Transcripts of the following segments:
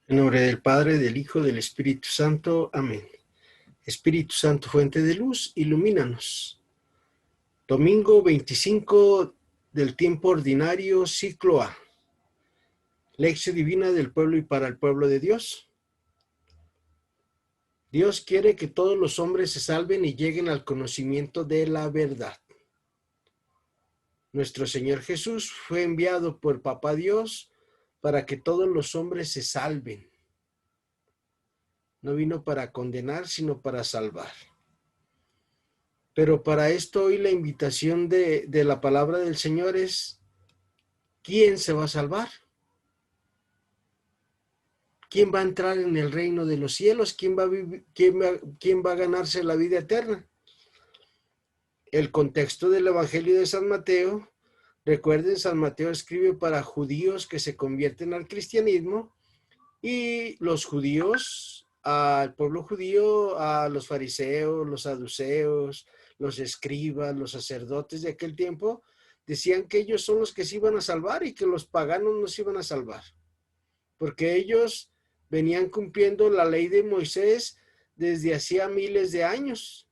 En nombre del Padre, del Hijo, del Espíritu Santo. Amén. Espíritu Santo, fuente de luz, ilumínanos. Domingo 25 del tiempo ordinario, ciclo A. Lección divina del pueblo y para el pueblo de Dios. Dios quiere que todos los hombres se salven y lleguen al conocimiento de la verdad. Nuestro Señor Jesús fue enviado por Papá Dios para que todos los hombres se salven. No vino para condenar, sino para salvar. Pero para esto hoy la invitación de la palabra del Señor es: ¿quién se va a salvar? ¿Quién va a entrar en el reino de los cielos? ¿Quién va a ganarse la vida eterna? El contexto del Evangelio de San Mateo, recuerden, San Mateo escribe para judíos que se convierten al cristianismo, y los judíos, al pueblo judío, a los fariseos, los saduceos, los escribas, los sacerdotes de aquel tiempo, decían que ellos son los que se iban a salvar y que los paganos no se iban a salvar, porque ellos venían cumpliendo la ley de Moisés desde hacía miles de años.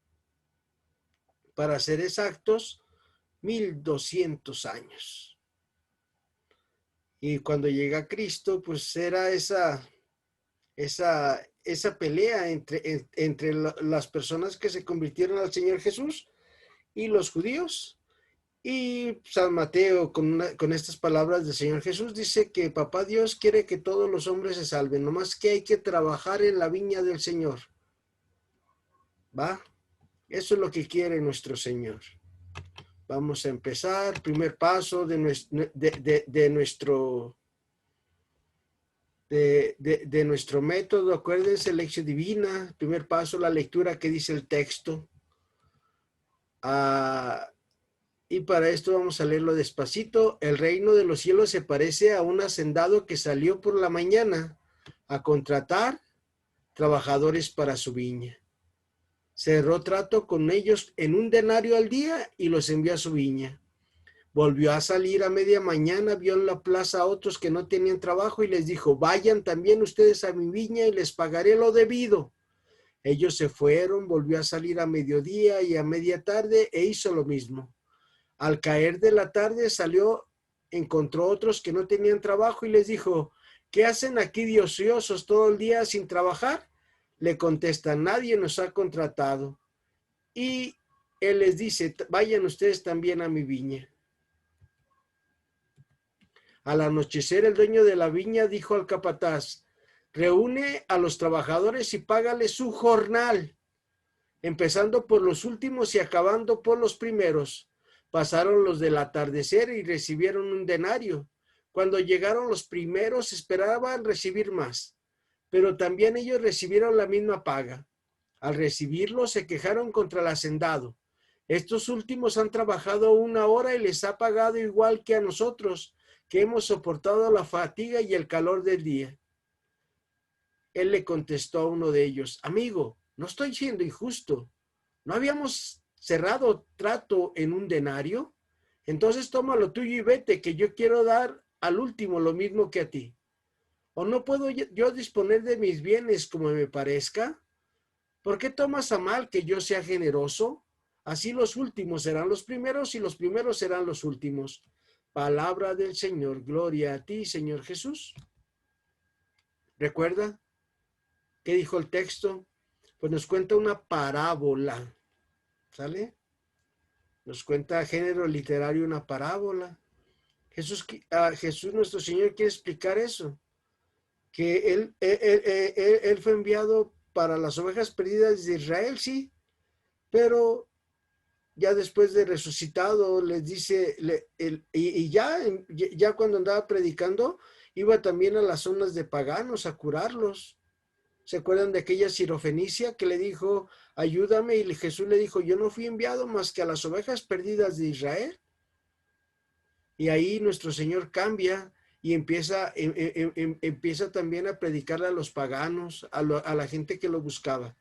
Para ser exactos, 1200 años. Y cuando llega Cristo, pues era esa pelea entre las personas que se convirtieron al Señor Jesús y los judíos. Y San Mateo, con estas palabras del Señor Jesús, dice que Papá Dios quiere que todos los hombres se salven, nomás que hay que trabajar en la viña del Señor. ¿Va? Eso es lo que quiere nuestro Señor. Vamos a empezar. Primer paso de nuestro método. Acuérdense, lección divina. Primer paso, la lectura que dice el texto. Y para esto vamos a leerlo despacito. El reino de los cielos se parece a un hacendado que salió por la mañana a contratar trabajadores para su viña. Cerró trato con ellos en 1 denario al día y los envió a su viña. Volvió a salir a media mañana, vio en la plaza a otros que no tenían trabajo y les dijo: vayan también ustedes a mi viña y les pagaré lo debido. Ellos se fueron, volvió a salir a mediodía y a media tarde e hizo lo mismo. Al caer de la tarde salió, encontró otros que no tenían trabajo y les dijo: ¿qué hacen aquí de ociosos todo el día sin trabajar? Le contestan: nadie nos ha contratado. Y él les dice: vayan ustedes también a mi viña. Al anochecer, el dueño de la viña dijo al capataz: reúne a los trabajadores y págales su jornal, empezando por los últimos y acabando por los primeros. Pasaron los del atardecer y recibieron 1 denario. Cuando llegaron los primeros, esperaban recibir más, pero también ellos recibieron la misma paga. Al recibirlo, se quejaron contra el hacendado: estos últimos han trabajado 1 hora y les ha pagado igual que a nosotros, que hemos soportado la fatiga y el calor del día. Él le contestó a uno de ellos: amigo, no estoy siendo injusto. ¿No habíamos cerrado trato en 1 denario? Entonces toma lo tuyo y vete, que yo quiero dar al último lo mismo que a ti. ¿O no puedo yo disponer de mis bienes como me parezca? ¿Por qué tomas a mal que yo sea generoso? Así los últimos serán los primeros y los primeros serán los últimos. Palabra del Señor. Gloria a ti, Señor Jesús. ¿Recuerda qué dijo el texto? Pues nos cuenta una parábola. ¿Sale? Nos cuenta género literario una parábola. Jesús nuestro Señor quiere explicar eso. Que él fue enviado para las ovejas perdidas de Israel, sí, pero ya después de resucitado les dice, ya cuando andaba predicando, iba también a las zonas de paganos a curarlos. ¿Se acuerdan de aquella sirofenicia que le dijo: ayúdame? Y Jesús le dijo: yo no fui enviado más que a las ovejas perdidas de Israel. Y ahí nuestro Señor cambia y empieza también a predicarle a los paganos, a la gente que lo buscaba.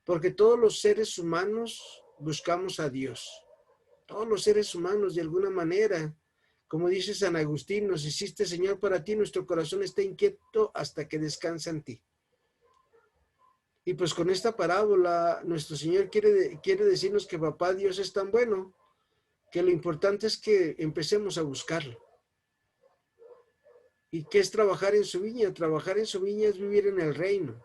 Porque todos los seres humanos buscamos a Dios. Todos los seres humanos, de alguna manera, Como dice San Agustín, nos hiciste, Señor, para ti, nuestro corazón está inquieto hasta que descansa en ti. Y pues con esta parábola, nuestro Señor quiere decirnos que Papá Dios es tan bueno, que lo importante es que empecemos a buscarlo. ¿Y qué es trabajar en su viña? Trabajar en su viña es vivir en el reino.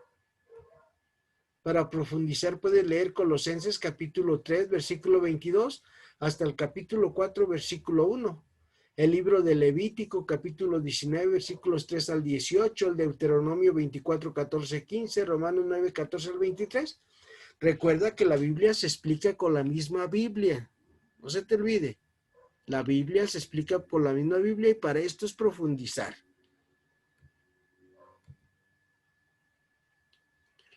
Para profundizar puede leer Colosenses capítulo 3, versículo 22, hasta el capítulo 4, versículo 1. El libro de Levítico, capítulo 19, versículos 3 al 18, el Deuteronomio 24, 14, 15, Romanos 9, 14 al 23. Recuerda que la Biblia se explica con la misma Biblia. No se te olvide. La Biblia se explica por la misma Biblia y para esto es profundizar.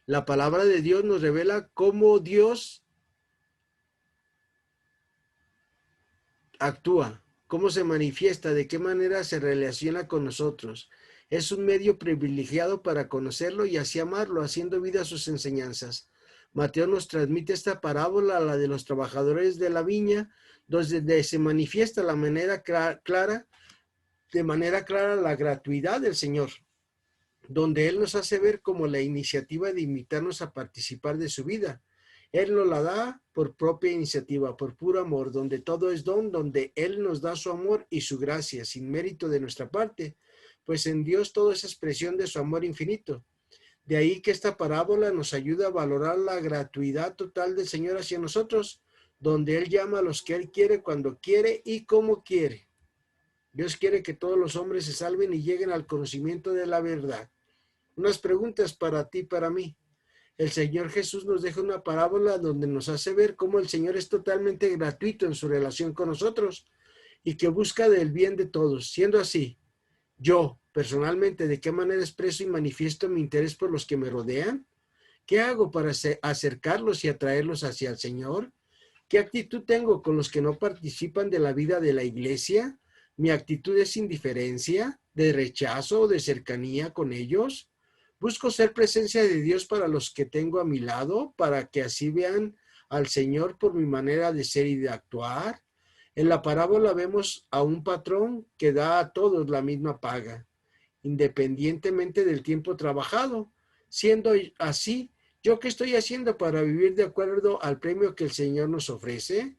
La palabra de Dios nos revela cómo Dios actúa, cómo se manifiesta, de qué manera se relaciona con nosotros. Es un medio privilegiado para conocerlo y así amarlo, haciendo vida a sus enseñanzas. Mateo nos transmite esta parábola, la de los trabajadores de la viña, donde se manifiesta de manera clara la gratuidad del Señor, donde Él nos hace ver como la iniciativa de invitarnos a participar de su vida. Él nos la da por propia iniciativa, por puro amor, donde todo es don, donde Él nos da su amor y su gracia, sin mérito de nuestra parte, pues en Dios todo es expresión de su amor infinito. De ahí que esta parábola nos ayuda a valorar la gratuidad total del Señor hacia nosotros, donde Él llama a los que Él quiere, cuando quiere y como quiere. Dios quiere que todos los hombres se salven y lleguen al conocimiento de la verdad. Unas preguntas para ti, para mí. El Señor Jesús nos deja una parábola donde nos hace ver cómo el Señor es totalmente gratuito en su relación con nosotros y que busca del bien de todos. Siendo así, yo, personalmente, ¿de qué manera expreso y manifiesto mi interés por los que me rodean? ¿Qué hago para acercarlos y atraerlos hacia el Señor? ¿Qué actitud tengo con los que no participan de la vida de la iglesia? ¿Mi actitud es indiferencia, de rechazo o de cercanía con ellos? ¿Busco ser presencia de Dios para los que tengo a mi lado, para que así vean al Señor por mi manera de ser y de actuar? En la parábola vemos a un patrón que da a todos la misma paga, independientemente del tiempo trabajado. Siendo así, ¿yo qué estoy haciendo para vivir de acuerdo al premio que el Señor nos ofrece?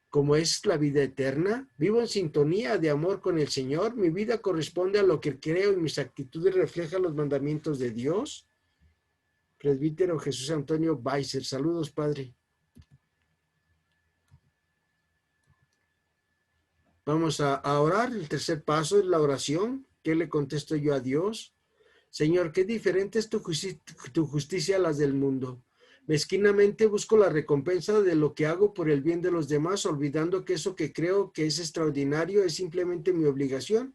Como es la vida eterna, vivo en sintonía de amor con el Señor, mi vida corresponde a lo que creo y mis actitudes reflejan los mandamientos de Dios. Presbítero Jesús Antonio Weiser, saludos, Padre. Vamos a orar. El tercer paso es la oración. ¿Qué le contesto yo a Dios? Señor, qué diferente es tu justicia a las del mundo. Mezquinamente busco la recompensa de lo que hago por el bien de los demás, olvidando que eso que creo que es extraordinario es simplemente mi obligación.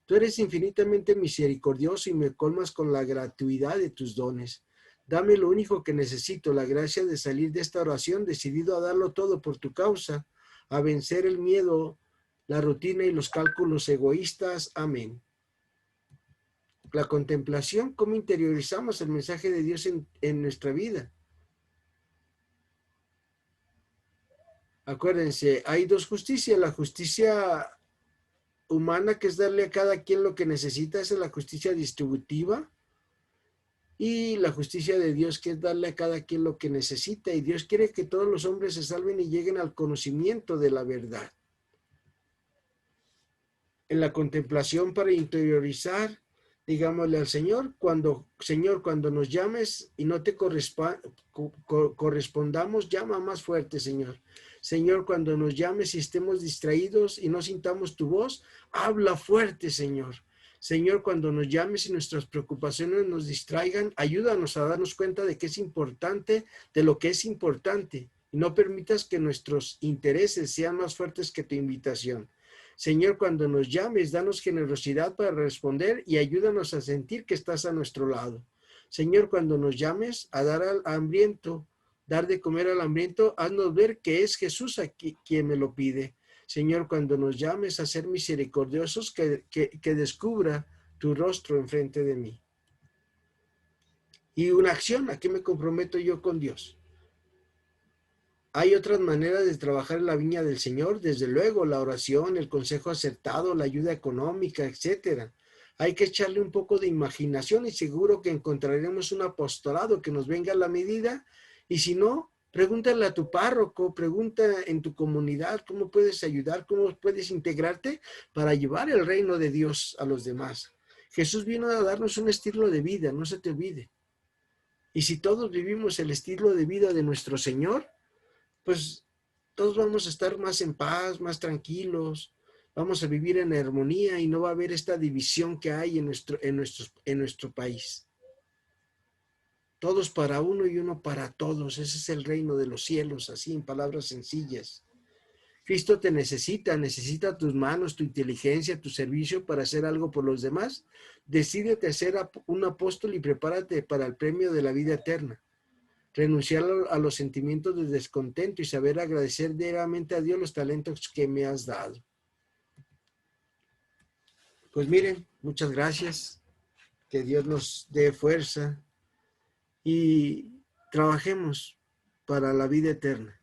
Tú eres infinitamente misericordioso y me colmas con la gratuidad de tus dones. Dame lo único que necesito, la gracia de salir de esta oración decidido a darlo todo por tu causa, a vencer el miedo, la rutina y los cálculos egoístas. Amén. La contemplación, cómo interiorizamos el mensaje de Dios en nuestra vida. Acuérdense, hay dos justicias. La justicia humana, que es darle a cada quien lo que necesita, esa es la justicia distributiva. Y la justicia de Dios, que es darle a cada quien lo que necesita. Y Dios quiere que todos los hombres se salven y lleguen al conocimiento de la verdad. En la contemplación, para interiorizar, digámosle al Señor, Señor, cuando nos llames y no te correspondamos, llama más fuerte, Señor. Señor, cuando nos llames y estemos distraídos y no sintamos tu voz, habla fuerte, Señor. Señor, cuando nos llames y nuestras preocupaciones nos distraigan, ayúdanos a darnos cuenta de que es importante, de lo que es importante, y no permitas que nuestros intereses sean más fuertes que tu invitación. Señor, cuando nos llames, danos generosidad para responder y ayúdanos a sentir que estás a nuestro lado. Señor, cuando nos llames a dar al hambriento, dar de comer al hambriento, haznos ver que es Jesús aquí quien me lo pide. Señor, cuando nos llames a ser misericordiosos, que descubra tu rostro enfrente de mí. Y una acción, ¿a qué me comprometo yo con Dios? Hay otras maneras de trabajar en la viña del Señor, desde luego, la oración, el consejo acertado, la ayuda económica, etcétera. Hay que echarle un poco de imaginación y seguro que encontraremos un apostolado que nos venga a la medida. Y si no, pregúntale a tu párroco, pregunta en tu comunidad cómo puedes ayudar, cómo puedes integrarte para llevar el reino de Dios a los demás. Jesús vino a darnos un estilo de vida, no se te olvide. Y si todos vivimos el estilo de vida de nuestro Señor, pues todos vamos a estar más en paz, más tranquilos, vamos a vivir en armonía y no va a haber esta división que hay en nuestro país. Todos para uno y uno para todos. Ese es el reino de los cielos, así en palabras sencillas. Cristo te necesita tus manos, tu inteligencia, tu servicio para hacer algo por los demás. Decídete a ser un apóstol y prepárate para el premio de la vida eterna. Renunciar a los sentimientos de descontento y saber agradecer diariamente a Dios los talentos que me has dado. Pues miren, muchas gracias. Que Dios nos dé fuerza y trabajemos para la vida eterna.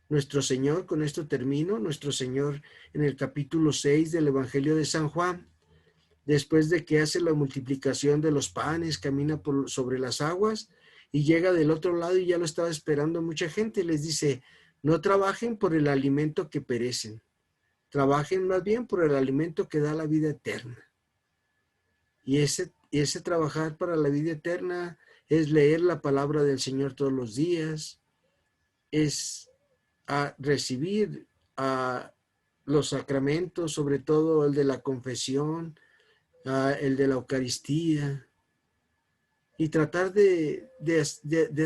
Nuestro Señor, con esto termino, nuestro Señor en el capítulo 6 del Evangelio de San Juan, después de que hace la multiplicación de los panes, camina sobre las aguas y llega del otro lado y ya lo estaba esperando mucha gente. Les dice, no trabajen por el alimento que perecen, trabajen más bien por el alimento que da la vida eterna. Y ese trabajar para la vida eterna es leer la palabra del Señor todos los días, es a recibir a los sacramentos, sobre todo el de la confesión, el de la Eucaristía, y tratar de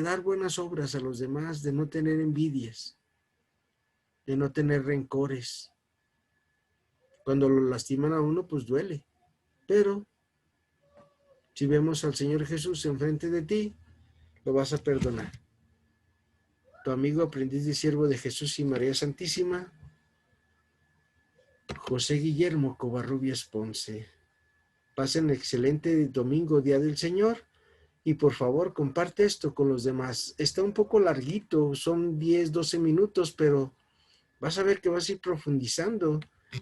dar buenas obras a los demás, de no tener envidias, de no tener rencores. Cuando lo lastiman a uno, pues duele, pero si vemos al Señor Jesús enfrente de ti, lo vas a perdonar. Tu amigo, aprendiz y siervo de Jesús y María Santísima, José Guillermo Covarrubias Ponce. Pasen excelente domingo, Día del Señor, y por favor comparte esto con los demás. Está un poco larguito, son 10, 12 minutos, pero vas a ver que vas a ir profundizando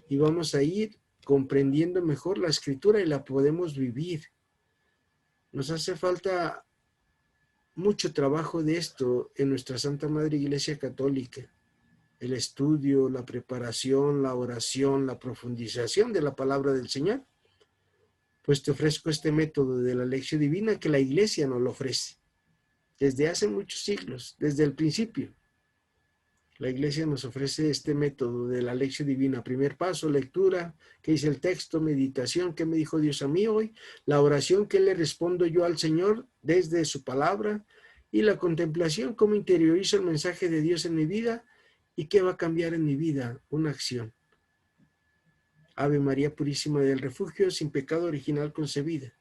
y vamos a ir comprendiendo mejor la Escritura y la podemos vivir. Nos hace falta mucho trabajo de esto en nuestra Santa Madre Iglesia Católica. El estudio, la preparación, la oración, la profundización de la palabra del Señor. Pues te ofrezco este método de la lección divina que la Iglesia nos lo ofrece. Desde hace muchos siglos, desde el principio. La Iglesia nos ofrece este método de la lección divina. Primer paso, lectura, ¿qué dice el texto? Meditación, ¿qué me dijo Dios a mí hoy? La oración, ¿qué le respondo yo al Señor desde su palabra? Y la contemplación, ¿cómo interiorizo el mensaje de Dios en mi vida? ¿Y qué va a cambiar en mi vida? Una acción. Ave María Purísima del Refugio, sin pecado original concebida.